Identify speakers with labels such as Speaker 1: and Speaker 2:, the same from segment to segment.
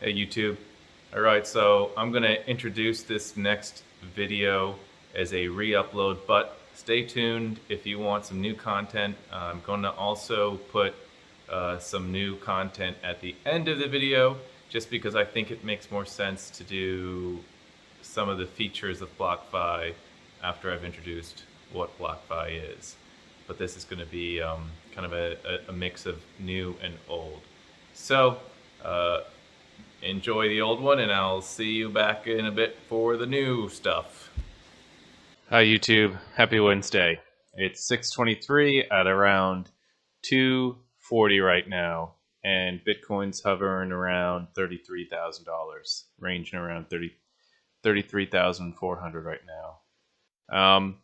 Speaker 1: Hey YouTube. Alright, so I'm going to introduce this next video as a re-upload, but stay tuned if you want some new content. I'm going to also put some new content at the end of the video, just because I think it makes more sense to do some of the features of Blockfi after I've introduced what Blockfi is. But this is going to be kind of a mix of new and old. So, uh, enjoy the old one, and I'll see you back in a bit for the new stuff. Hi YouTube, happy Wednesday. It's 6:23 at around 240 right now, and Bitcoin's hovering around $33,000, ranging around 33,400 right now.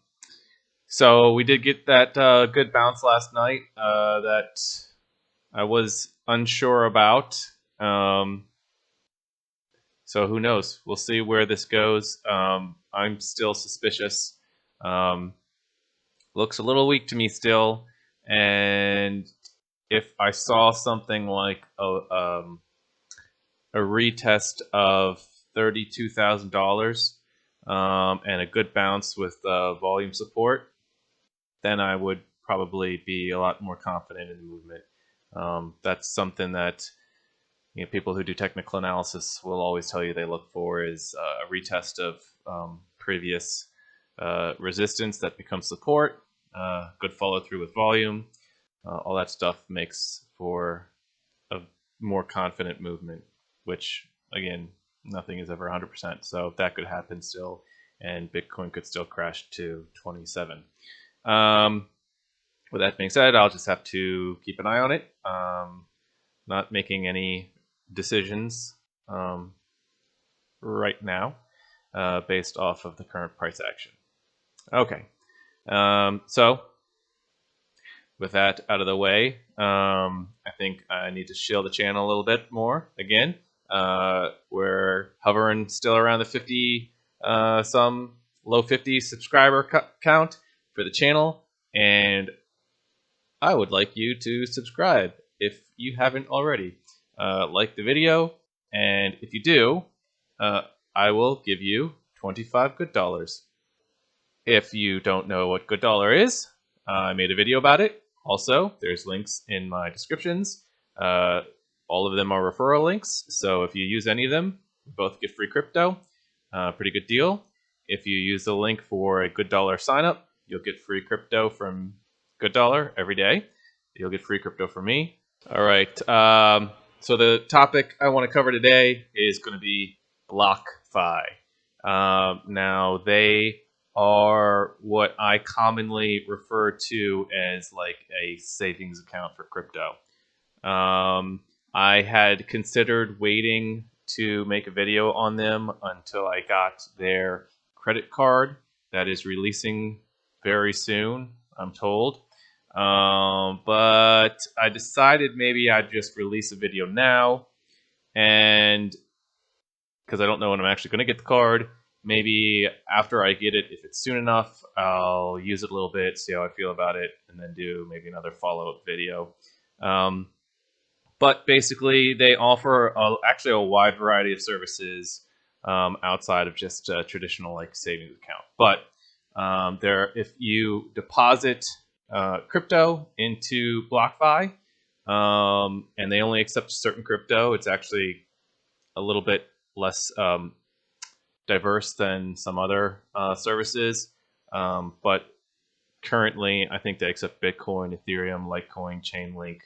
Speaker 1: So we did get that good bounce last night that I was unsure about. So who knows? We'll see where this goes. I'm still suspicious. Looks a little weak to me still. And if I saw something like a retest of $32,000 and a good bounce with volume support, then I would probably be a lot more confident in the movement. That's something that people who do technical analysis will always tell you they look for is a retest of previous resistance that becomes support, good follow through with volume. All that stuff makes for a more confident movement, which again, nothing is ever 100%. So that could happen still, and Bitcoin could still crash to 27. With that being said, I'll just have to keep an eye on it. Not making any decisions right now based off of the current price action. Okay, so with that out of the way, I think I need to shield the channel a little bit more again. We're hovering still around the 50, some low 50 subscriber count for the channel, and I would like you to subscribe if you haven't already. Like the video, and if you do, I will give you 25 good dollars. If you don't know what good dollar is, I made a video about it. Also, there's links in my descriptions. All of them are referral links, so if you use any of them, you both get free crypto. Pretty good deal. If you use the link for a good dollar sign up, you'll get free crypto from good dollar every day. You'll get free crypto from me. All right. So the topic I want to cover today is going to be Blockfi. Now, they are what I commonly refer to as like a savings account for crypto. I had considered waiting to make a video on them until I got their credit card that is releasing very soon, I'm told. But I decided maybe I'd just release a video now, and because I don't know when I'm actually going to get the card, maybe after I get it, if it's soon enough, I'll use it a little bit, see how I feel about it, and then do maybe another follow-up video. But basically, they offer actually a wide variety of services outside of just a traditional like savings account. But if you deposit crypto into BlockFi, and they only accept certain crypto, it's actually a little bit less diverse than some other services. But currently, I think they accept Bitcoin, Ethereum, Litecoin, Chainlink,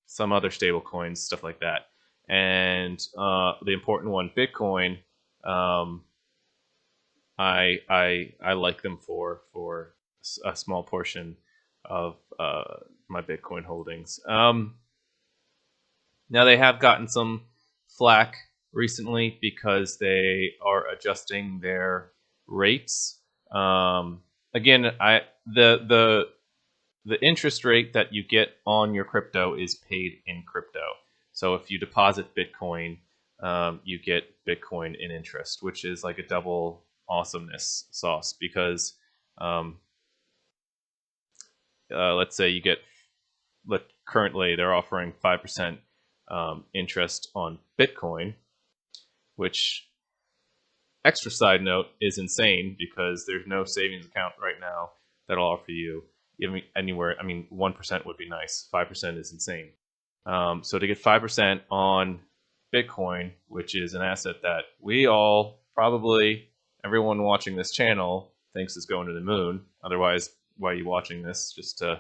Speaker 1: some other stable coins, stuff like that. And the important one, Bitcoin, I like them for a small portion of my Bitcoin holdings. Now they have gotten some flack recently because they are adjusting their rates. Again, the interest rate that you get on your crypto is paid in crypto. So if you deposit Bitcoin, you get Bitcoin in interest, which is like a double awesomeness sauce because let's say you get, currently they're offering 5% interest on Bitcoin, which, extra side note, is insane because there's no savings account right now that'll offer you anywhere. I mean, 1% would be nice. 5% is insane. So to get 5% on Bitcoin, which is an asset that we all, probably everyone watching this channel, thinks is going to the moon. Otherwise, why are you watching this? Just to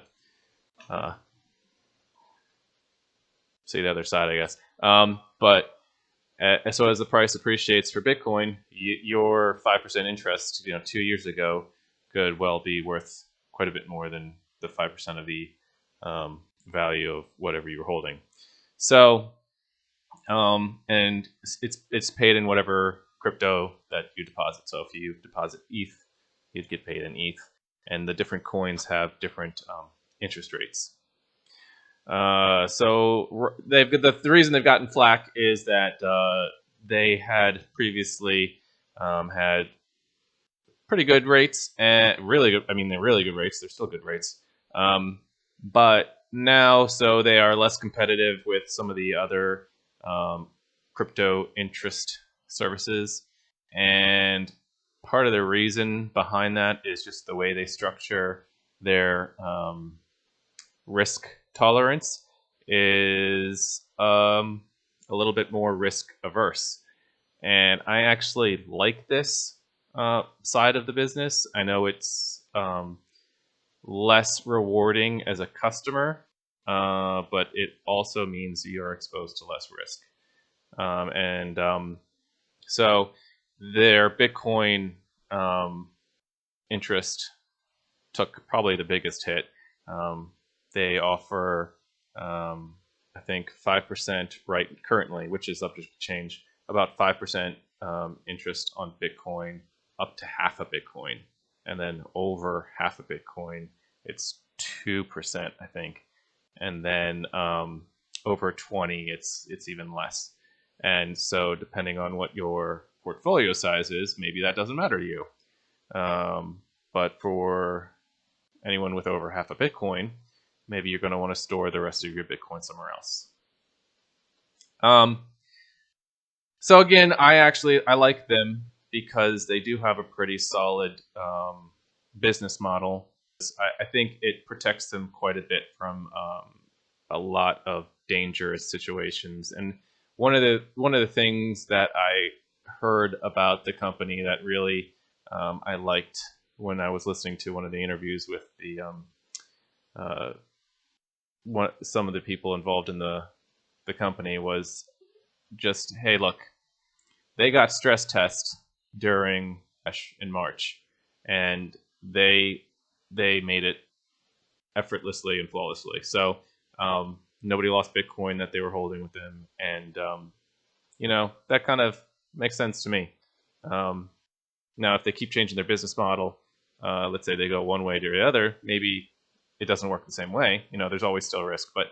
Speaker 1: see the other side, I guess. But so as the price appreciates for Bitcoin, your 5% interest, 2 years ago, could well be worth quite a bit more than the 5% of the value of whatever you were holding. So, and it's paid in whatever crypto that you deposit. So if you deposit ETH, you'd get paid in ETH, and the different coins have different interest rates. So the reason they've gotten flack is that they had previously had pretty good rates, and really good. I mean, they're really good rates. They're still good rates, but now so they are less competitive with some of the other crypto interest services, and part of the reason behind that is just the way they structure their risk tolerance is a little bit more risk averse. And I actually like this side of the business. I know it's less rewarding as a customer, but it also means you're exposed to less risk. So their Bitcoin interest took probably the biggest hit. They offer, I think, 5% right currently, which is subject to change, about 5% interest on Bitcoin up to half a Bitcoin. And then over half a Bitcoin, it's 2%, I think. And then over 20, it's even less. And so depending on what your portfolio size is, maybe that doesn't matter to you. But for anyone with over half a Bitcoin, maybe you're going to want to store the rest of your Bitcoin somewhere else. So again, I like them because they do have a pretty solid business model. I think it protects them quite a bit from a lot of dangerous situations. And one of the things that I heard about the company that really I liked when I was listening to one of the interviews with the some of the people involved in the company was just, hey, look, they got stress tests during in March, and they made it effortlessly and flawlessly. So nobody lost Bitcoin that they were holding with them, and that kind of makes sense to me. Now, if they keep changing their business model, let's say they go one way or the other, maybe it doesn't work the same way. There's always still risk, but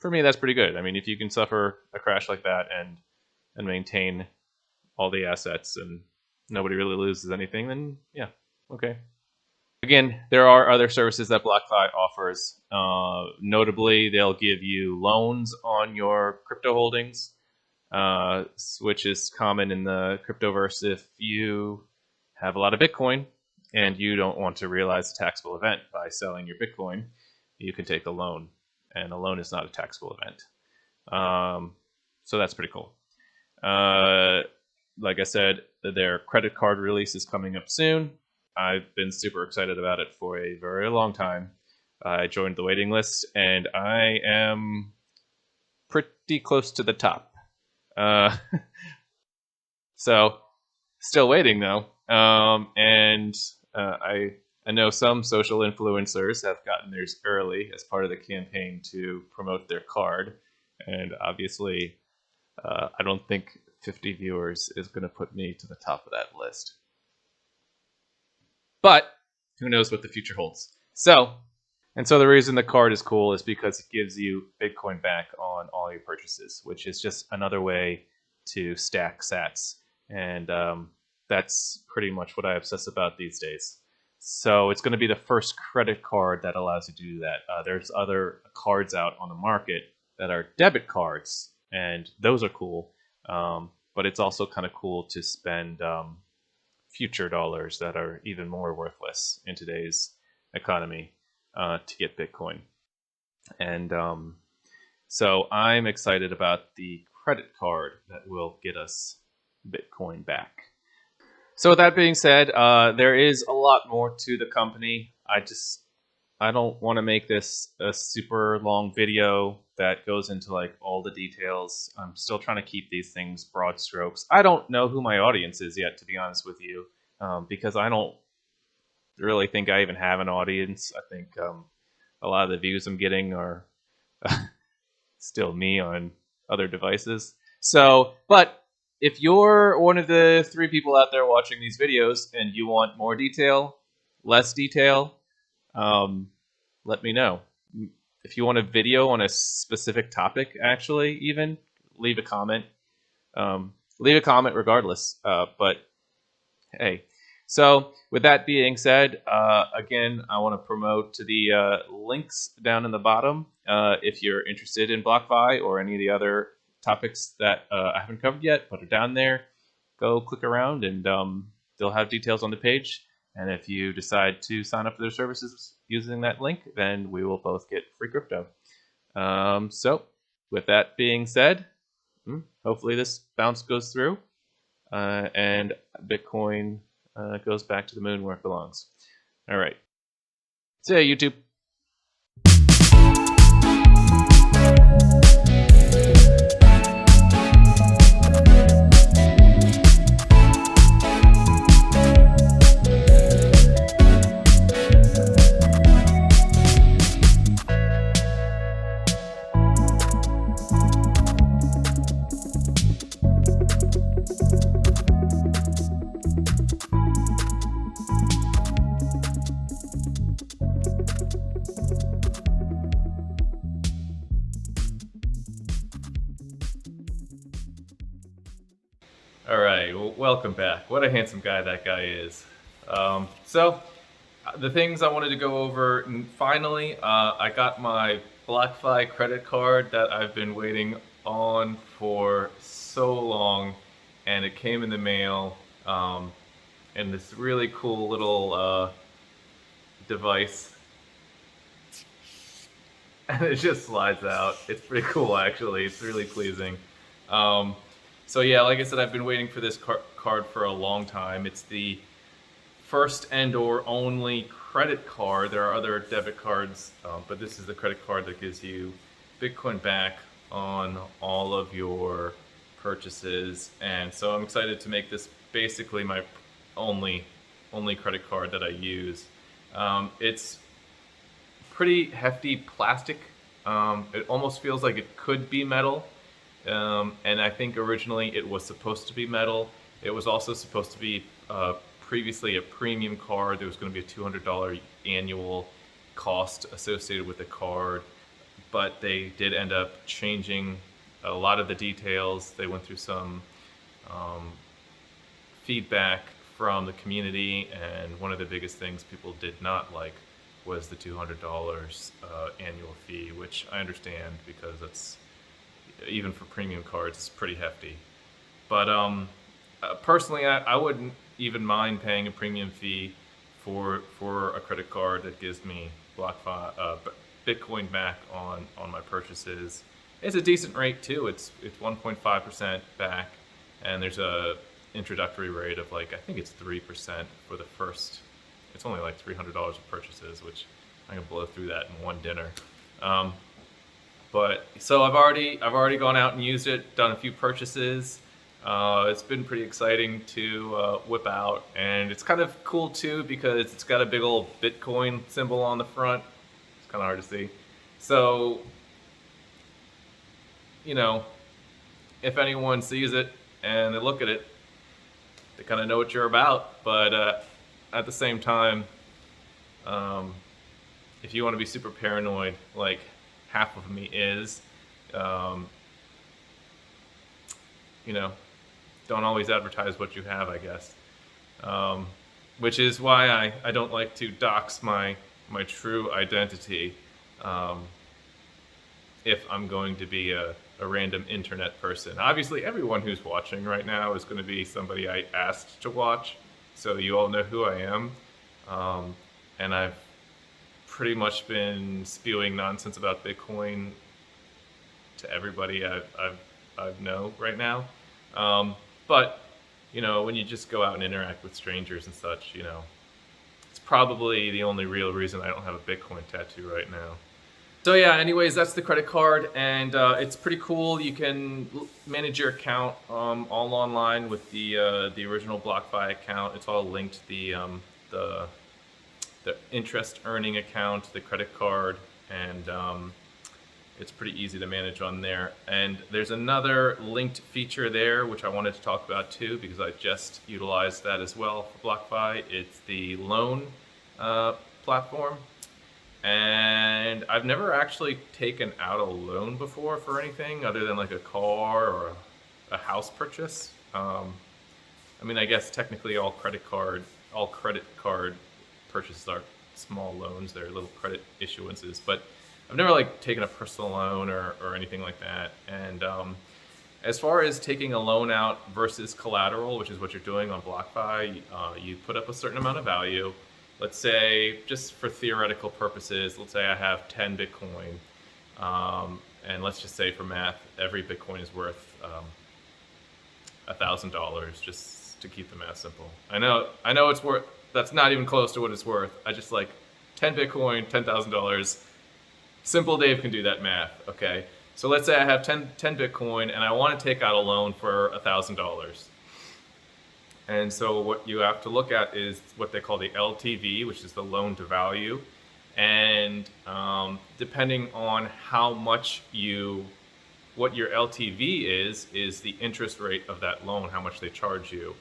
Speaker 1: for me, that's pretty good. I mean, if you can suffer a crash like that and maintain all the assets and nobody really loses anything, then yeah, okay. Again, there are other services that Blockfi offers. Notably, they'll give you loans on your crypto holdings, which is common in the cryptoverse. If you have a lot of Bitcoin and you don't want to realize a taxable event by selling your Bitcoin, you can take a loan, and a loan is not a taxable event. So that's pretty cool. Like I said, their credit card release is coming up soon. I've been super excited about it for a very long time. I joined the waiting list, and I am pretty close to the top. So, still waiting though. I know some social influencers have gotten theirs early as part of the campaign to promote their card, and obviously, I don't think 50 viewers is going to put me to the top of that list. But who knows what the future holds. So the reason the card is cool is because it gives you Bitcoin back on all your purchases, which is just another way to stack sats. And that's pretty much what I obsess about these days. So it's going to be the first credit card that allows you to do that. There's other cards out on the market that are debit cards, and those are cool. But it's also kind of cool to spend future dollars that are even more worthless in today's economy to get Bitcoin. And so I'm excited about the credit card that will get us Bitcoin back. So with that being said, there is a lot more to the company. I don't want to make this a super long video that goes into like all the details. I'm still trying to keep these things broad strokes. I don't know who my audience is yet, to be honest with you, because I don't really think I even have an audience. I think a lot of the views I'm getting are still me on other devices. So, but if you're one of the 3 people out there watching these videos and you want more detail, less detail, let me know. If you want a video on a specific topic, actually, even leave a comment. Leave a comment regardless. But hey, so with that being said, again, I want to promote to the links down in the bottom. If you're interested in Blockfi or any of the other topics that I haven't covered yet, but are down there, go click around and they'll have details on the page. And if you decide to sign up for their services using that link, then we will both get free crypto. So with that being said, hopefully this bounce goes through and Bitcoin goes back to the moon where it belongs. All right. See ya, YouTube. All right, well, welcome back. What a handsome guy that guy is. So, the things I wanted to go over, and finally, I got my Blockfi credit card that I've been waiting on for so long, and it came in the mail, and this really cool little device, and it just slides out. It's pretty cool, actually. It's really pleasing. So yeah, like I said, I've been waiting for this card for a long time. It's the first and or only credit card. There are other debit cards, but this is the credit card that gives you Bitcoin back on all of your purchases. And so I'm excited to make this basically my only credit card that I use. It's pretty hefty plastic. It almost feels like it could be metal. And I think originally it was supposed to be metal. It was also supposed to be previously a premium card. There was going to be a $200 annual cost associated with the card, but they did end up changing a lot of the details. They went through some feedback from the community, and one of the biggest things people did not like was the $200 annual fee, which I understand because it's, even for premium cards, it's pretty hefty. But personally, I wouldn't even mind paying a premium fee for a credit card that gives me Bitcoin back on my purchases. It's a decent rate too. It's 1.5% back, and there's a introductory rate of like, I think it's 3% for the first. It's only like $300 of purchases, which I can blow through that in one dinner. But so I've already gone out and used it, done a few purchases. It's been pretty exciting to whip out, and it's kind of cool too because it's got a big old Bitcoin symbol on the front. It's kind of hard to see. So, you know, if anyone sees it and they look at it, they kind of know what you're about. But at the same time, if you want to be super paranoid, like half of me is, you know, don't always advertise what you have, I guess. Which is why I don't like to dox my true identity. if I'm going to be a random internet person. Obviously, everyone who's watching right now is going to be somebody I asked to watch, so you all know who I am. And I've pretty much been spewing nonsense about Bitcoin to everybody I know right now. But when you just go out and interact with strangers and such, it's probably the only real reason I don't have a Bitcoin tattoo right now. So yeah, anyways, that's the credit card, and it's pretty cool. You can manage your account all online with the original Blockfi account. It's all linked. The interest earning account, the credit card, and it's pretty easy to manage on there. And there's another linked feature there, which I wanted to talk about too, because I just utilized that as well for Blockfi. It's the loan platform. And I've never actually taken out a loan before for anything other than like a car or a house purchase. I mean, I guess technically all credit card purchases are small loans. They're little credit issuances, but I've never like taken a personal loan or anything like that. And as far as taking a loan out versus collateral, which is what you're doing on BlockFi, you put up a certain amount of value. Let's say, just for theoretical purposes, let's say I have 10 Bitcoin, and let's just say for math, every Bitcoin is worth $1,000, just to keep the math simple. I know it's worth, that's not even close to what it's worth. I just like 10 Bitcoin, $10,000. Simple Dave can do that math, okay? So let's say I have 10 Bitcoin and I want to take out a loan for $1,000. And so what you have to look at is what they call the LTV, which is the loan to value. And depending on how much what your LTV is the interest rate of that loan, how much they charge you.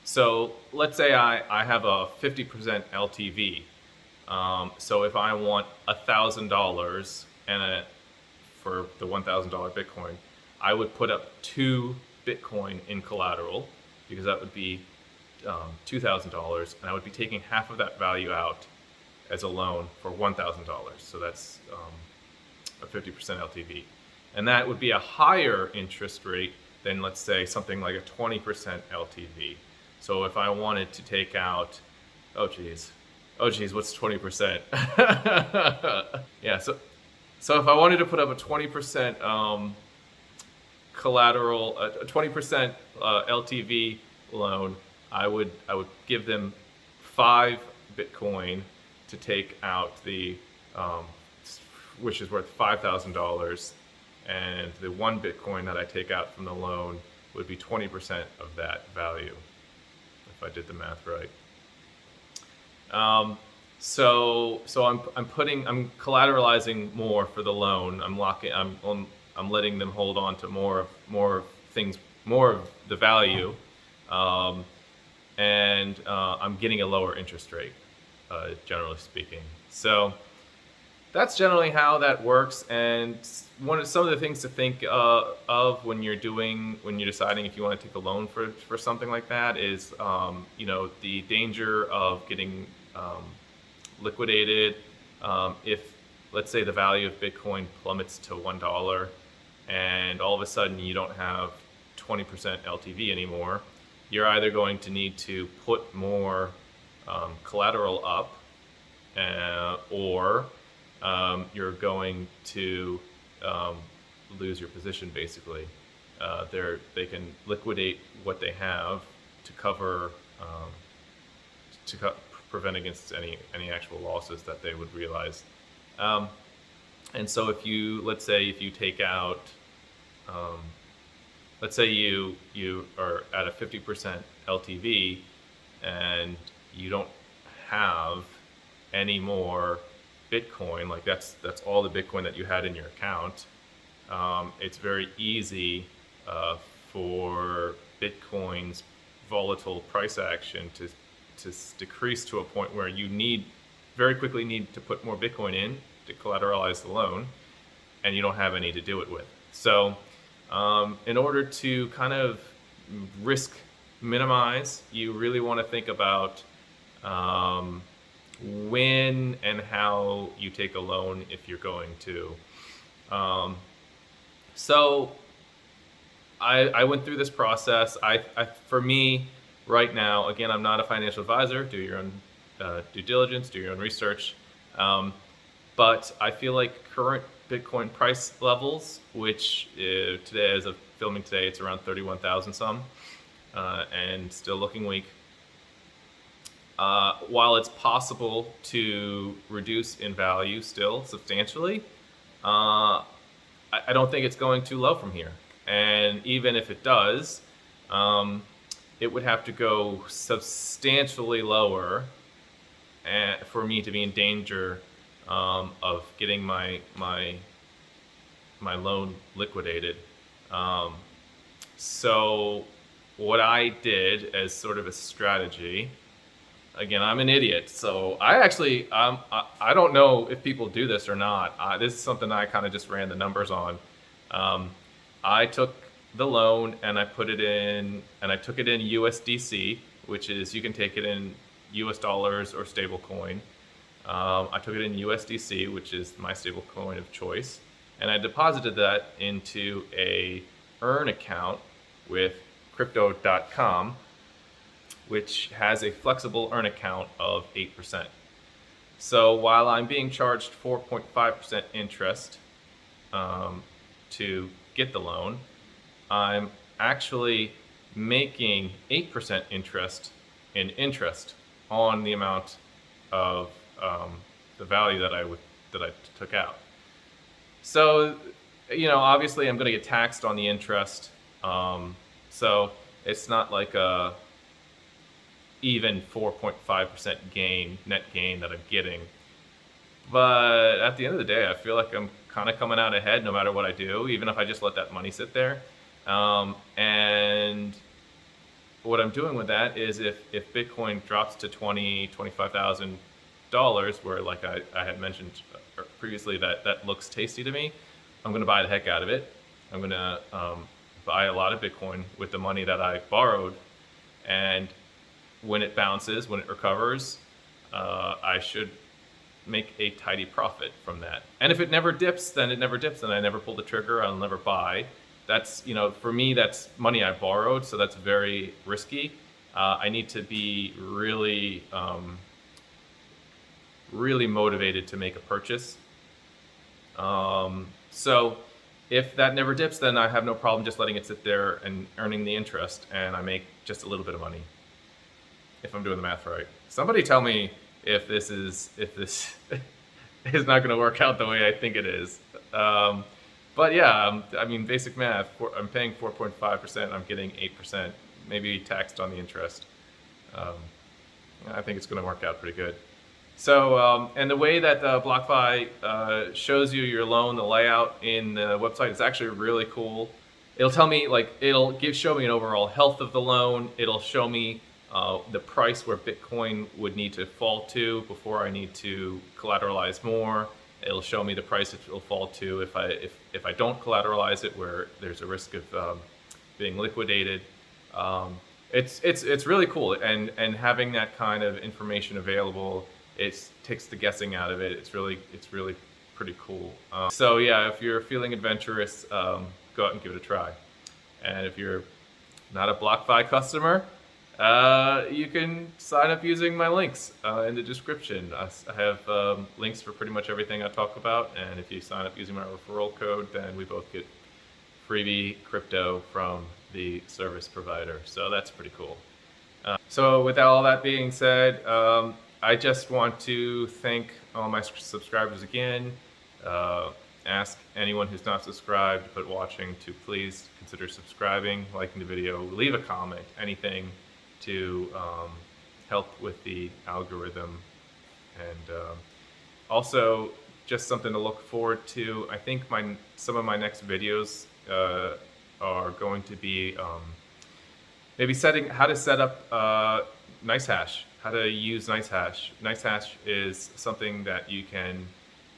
Speaker 1: So let's say I have a 50% LTV. So if I want $1,000 for the $1,000 Bitcoin, I would put up 2 Bitcoin in collateral, because that would be $2,000, and I would be taking half of that value out as a loan for $1,000. So that's a 50% LTV. And that would be a higher interest rate than, let's say, something like a 20% LTV. So if I wanted to take out, oh geez, what's 20%? Yeah, so if I wanted to put up a 20% collateral, a 20% LTV loan, I would give them 5 Bitcoin to take out the, which is worth $5,000, and the 1 Bitcoin that I take out from the loan would be 20% of that value, if I did the math right. So I'm collateralizing more for the loan. I'm letting them hold on to more of the value, and I'm getting a lower interest rate, generally speaking. So that's generally how that works. And some of the things to think of when you're deciding if you want to take a loan for something like that is, the danger of getting liquidated. If, let's say, the value of Bitcoin plummets to $1 and all of a sudden you don't have 20% LTV anymore, you're either going to need to put more collateral up, or you're going to lose your position, basically. They can liquidate what they have to cover, prevent against any actual losses that they would realize. And so let's say you take out, let's say you are at a 50% LTV and you don't have any more Bitcoin, like that's all the Bitcoin that you had in your account. It's very easy for Bitcoin's volatile price action to decrease to a point where you very quickly need to put more Bitcoin in to collateralize the loan, and you don't have any to do it with. So in order to kind of risk minimize, you really want to think about when and how you take a loan if you're going to. So I went through this process. For me, right now, again, I'm not a financial advisor. Do your own due diligence, do your own research. But I feel like current Bitcoin price levels, which today, as of filming today, it's around 31,000 some, and still looking weak. While it's possible to reduce in value still substantially, I don't think it's going too low from here. And even if it does, it would have to go substantially lower for me to be in danger of getting my loan liquidated. So what I did as sort of a strategy, again, I'm an idiot, so I don't know if people do this or not. This is something I kind of just ran the numbers on. I took the loan and I took it in USDC, which is, you can take it in US dollars or stable coin. I took it in USDC, which is my stable coin of choice, and I deposited that into a earn account with crypto.com, which has a flexible earn account of 8%. So while I'm being charged 4.5% interest to get the loan, I'm actually making 8% interest on the amount of the value that I took out. So, obviously I'm going to get taxed on the interest. So it's not like a even 4.5% net gain that I'm getting. But at the end of the day, I feel like I'm kind of coming out ahead no matter what I do, even if I just let that money sit there. And what I'm doing with that is if Bitcoin drops to $25,000, where, like I had mentioned previously, that looks tasty to me, I'm going to buy the heck out of it. I'm going to buy a lot of Bitcoin with the money that I borrowed, and when it bounces, when it recovers, I should make a tidy profit from that. And if it never dips, then it never dips, and I never pull the trigger. I'll never buy. That's, for me, that's money I borrowed, so that's very risky. I need to be really, really motivated to make a purchase. So if that never dips, then I have no problem just letting it sit there and earning the interest, and I make just a little bit of money, if I'm doing the math right. Somebody tell me if this is is not going to work out the way I think it is. But yeah, I mean, basic math. I'm paying 4.5%. I'm getting 8%, maybe taxed on the interest. I think it's going to work out pretty good. So, and the way that Blockfi shows you your loan, the layout in the website is actually really cool. It'll tell me, show me an overall health of the loan. It'll show me the price where Bitcoin would need to fall to before I need to collateralize more. It'll show me the price it will fall to if I don't collateralize it, where there's a risk of being liquidated. It's really cool, and having that kind of information available, it takes the guessing out of it. It's really pretty cool. So yeah, if you're feeling adventurous, go out and give it a try. And if you're not a Blockfi customer, you can sign up using my links in the description. I have links for pretty much everything I talk about, and if you sign up using my referral code, then we both get freebie crypto from the service provider. So that's pretty cool. So with all that being said, I just want to thank all my subscribers again. Ask anyone who's not subscribed but watching to please consider subscribing, liking the video, leave a comment, anything to help with the algorithm. And also, just something to look forward to. I think some of my next videos are going to be maybe how to set up NiceHash, how to use NiceHash. NiceHash is something that you can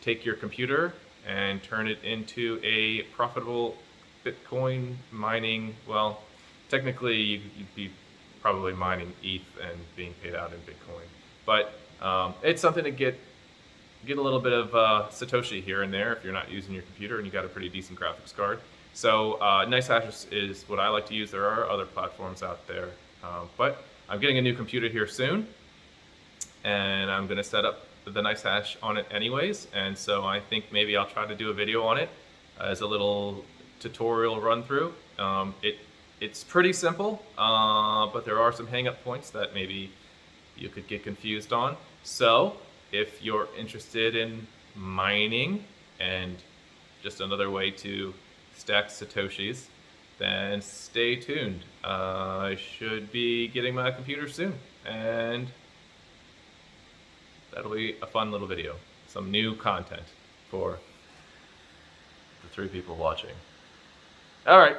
Speaker 1: take your computer and turn it into a profitable Bitcoin mining. Well, technically you'd be probably mining ETH and being paid out in Bitcoin, but it's something to get a little bit of Satoshi here and there if you're not using your computer and you got a pretty decent graphics card. So NiceHash is what I like to use. There are other platforms out there, but I'm getting a new computer here soon, and I'm going to set up the NiceHash on it anyways. And so I think maybe I'll try to do a video on it as a little tutorial run through. It's pretty simple, but there are some hang-up points that maybe you could get confused on. So if you're interested in mining and just another way to stack Satoshis, then stay tuned. I should be getting my computer soon, and that'll be a fun little video. Some new content for the 3 people watching. All right,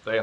Speaker 1: see ya.